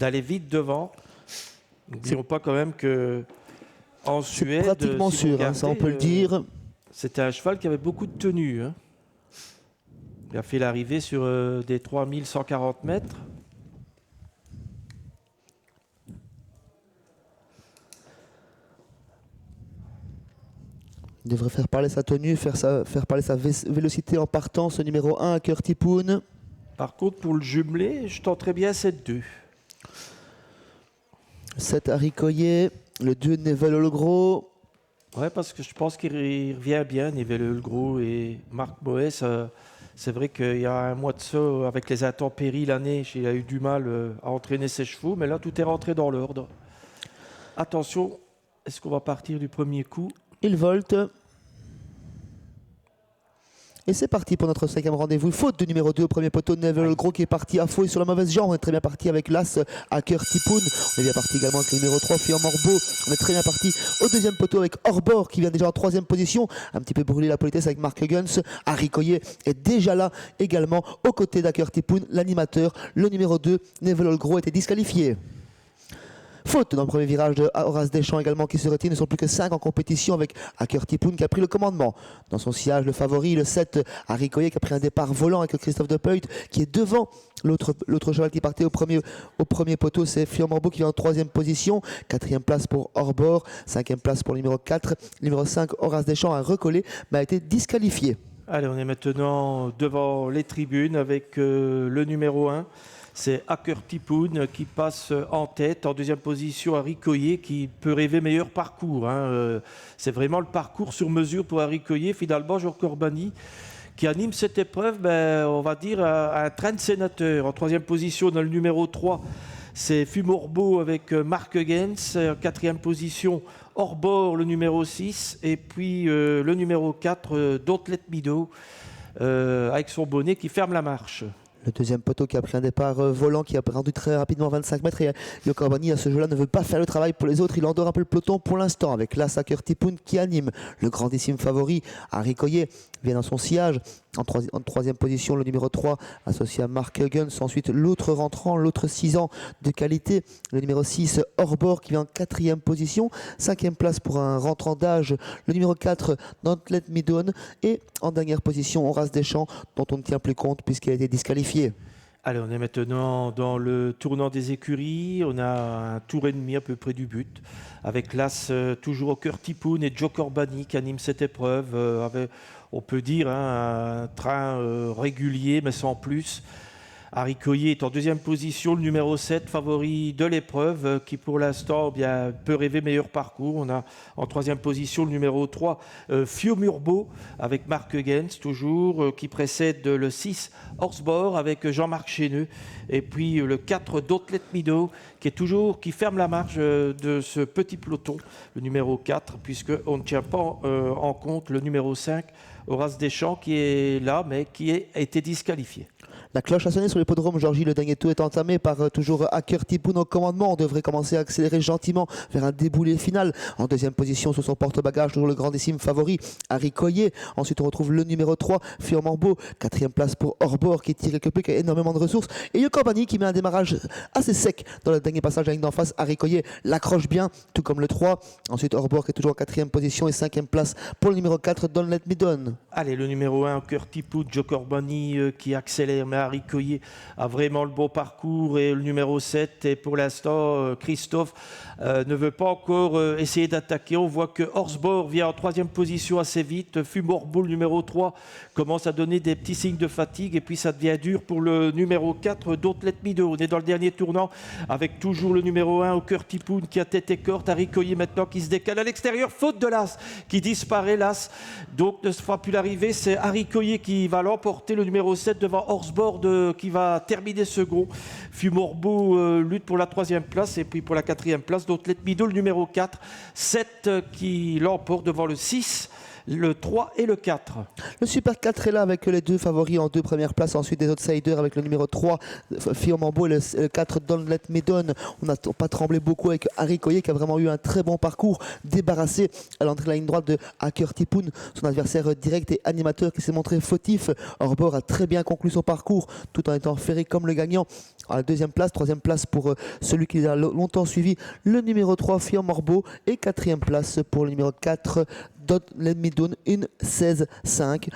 d'aller vite devant. N'oublions pas quand même que en Suède, pratiquement si vous sûr, hein, ça on regardez, peut le dire. c'était un cheval qui avait beaucoup de tenue. Hein. Il a fait l'arrivée sur des 3140 mètres. Il devrait faire parler sa tenue, faire parler sa vélocité en partant. Ce numéro 1 à cœur Tipoun. Par contre, pour le jumeler, je tenterais bien 7-2. 7 Harry Coyer, le 2 Nevel Olgro. Ouais, parce que je pense qu'il revient bien, Nivelle Gros et Marc Moès. C'est vrai qu'il y a un mois de ça, avec les intempéries l'année, il a eu du mal à entraîner ses chevaux, mais là, tout est rentré dans l'ordre. Attention, est-ce qu'on va partir du premier coup? Il volte. Et c'est parti pour notre 5e rendez-vous. Faute de numéro 2 au premier poteau. Nevel Olgro qui est parti à faux et sur la mauvaise jambe. On est très bien parti avec l'As à cœur Tipoun. On est bien parti également avec le numéro 3 Fion Morbeau. On est très bien parti au deuxième poteau avec Orbor qui vient déjà en 3e position. Un petit peu brûler la politesse avec Marc Guns. Harry Coyer est déjà là également aux côtés d'Aker Tipoun. L'animateur, le numéro 2, Nevel Olgro, était disqualifié. Faute dans le premier virage de Horace Deschamps également qui se retire. Ils ne sont plus que 5 en compétition avec Aker Tipoun qui a pris le commandement. Dans son sillage, le favori, le 7, Harry Coyer qui a pris un départ volant avec Christophe de Peut qui est devant l'autre cheval qui partait au premier poteau. C'est Fion Morbeau qui est en 3e position. 4e place pour Orbor. 5e place pour le numéro 4. Le numéro 5, Horace Deschamps, a recollé mais a été disqualifié. Allez, on est maintenant devant les tribunes avec le numéro 1. C'est Aker Tipoun qui passe en tête. En 2e position, Harry Coyer qui peut rêver meilleur parcours. Hein. C'est vraiment le parcours sur mesure pour Harry Coyer. Finalement, Georges Corbani qui anime cette épreuve, on va dire un train de sénateur. En 3e position, dans le numéro 3, c'est Fumorbeau avec Marc Gens. En 4e position, Orbor, le numéro 6. Et puis le numéro 4, Don't Let Me Do, avec son bonnet qui ferme la marche. Le deuxième poteau qui a pris un départ volant, qui a rendu très rapidement 25 mètres. Et Yo Corbani, à ce jeu-là, ne veut pas faire le travail pour les autres. Il endort un peu le peloton pour l'instant avec l'As Aker Tipoun qui anime. Le grandissime favori, Harry Coyer, vient dans son sillage. En 3e position, le numéro 3, associé à Marc Guns. Ensuite, l'autre rentrant, l'autre 6 ans de qualité, le numéro 6, Orbor, qui vient en 4e position. 5e place pour un rentrant d'âge, le numéro 4, Don't Let Me Down. Et en dernière position, Horace Deschamps, dont on ne tient plus compte puisqu'il a été disqualifié. Allez, on est maintenant dans le tournant des écuries. On a un tour et demi à peu près du but. Avec l'As toujours au cœur Tipoun et Joe Corbani qui anime cette épreuve. Avec, on peut dire, un train régulier mais sans plus. Harry Coyer est en 2e position, le numéro 7, favori de l'épreuve, qui pour l'instant peut rêver meilleur parcours. On a en 3e position le numéro 3, Fion Morbeau, avec Marc Gens, toujours, qui précède le 6, Horsebord, avec Jean-Marc Chéneux. Et puis le 4, Don't Let Me Do, qui ferme la marche de ce petit peloton, le numéro 4, puisqu'on ne tient pas en compte le numéro 5, Horace Deschamps, qui est là, mais qui a été disqualifié. La cloche a sonné sur l'hippodrome. Georgie, le dernier tour est entamé par toujours Aker Tipoun au commandement. On devrait commencer à accélérer gentiment vers un déboulé final. En 2e position, sur son porte-bagages, toujours le grandissime favori, Harry Coyer. Ensuite, on retrouve le numéro 3, Fion Morbeau. 4e place pour Orbor, qui tire quelque peu, qui a énormément de ressources. Et Yo Corbani, qui met un démarrage assez sec dans le dernier passage avec d'en face. Harry Coyer l'accroche bien, tout comme le 3. Ensuite, Orbor, qui est toujours en 4e position et 5e place pour le numéro 4, Don't Let Me Down. Allez, le numéro 1, Aker Tipoun, Joe Corbani, qui accélère, mais Harry Coyer a vraiment le beau parcours. Et le numéro 7, et pour l'instant, Christophe ne veut pas encore essayer d'attaquer. On voit que Horsebord vient en 3e position assez vite. Fumorbeau, le numéro 3, commence à donner des petits signes de fatigue. Et puis ça devient dur pour le numéro 4, Don't Let Me Do. On est dans le dernier tournant avec toujours le numéro 1, Aker Tipoun, qui a tête et corde. Harry Coyer maintenant qui se décale à l'extérieur. Faute de l'As, qui disparaît l'As. Donc ne se fera plus l'arrivée. C'est Harry Coyer qui va l'emporter, le numéro 7, devant Horsebord, qui va terminer second. Fumorbeau lutte pour la 3e place et puis pour la 4e place, Don't Let Me Do, le numéro 4. 7 qui l'emporte devant le 6, le 3 et le 4. Le Super 4 est là avec les deux favoris en deux premières places. Ensuite des outsiders avec le numéro 3, Fiormambo, et le 4, Don't Let Me Down. On n'a pas tremblé beaucoup avec Harry Coyer qui a vraiment eu un très bon parcours, débarrassé à l'entrée de la ligne droite de Hacker Tipoun, son adversaire direct et animateur qui s'est montré fautif. Orbor a très bien conclu son parcours tout en étant ferré comme le gagnant. À la deuxième place, troisième place pour celui qui a longtemps suivi, le numéro 3, Fiormambo, et quatrième place pour le numéro 4, Don't Let Me Down, une 16-5.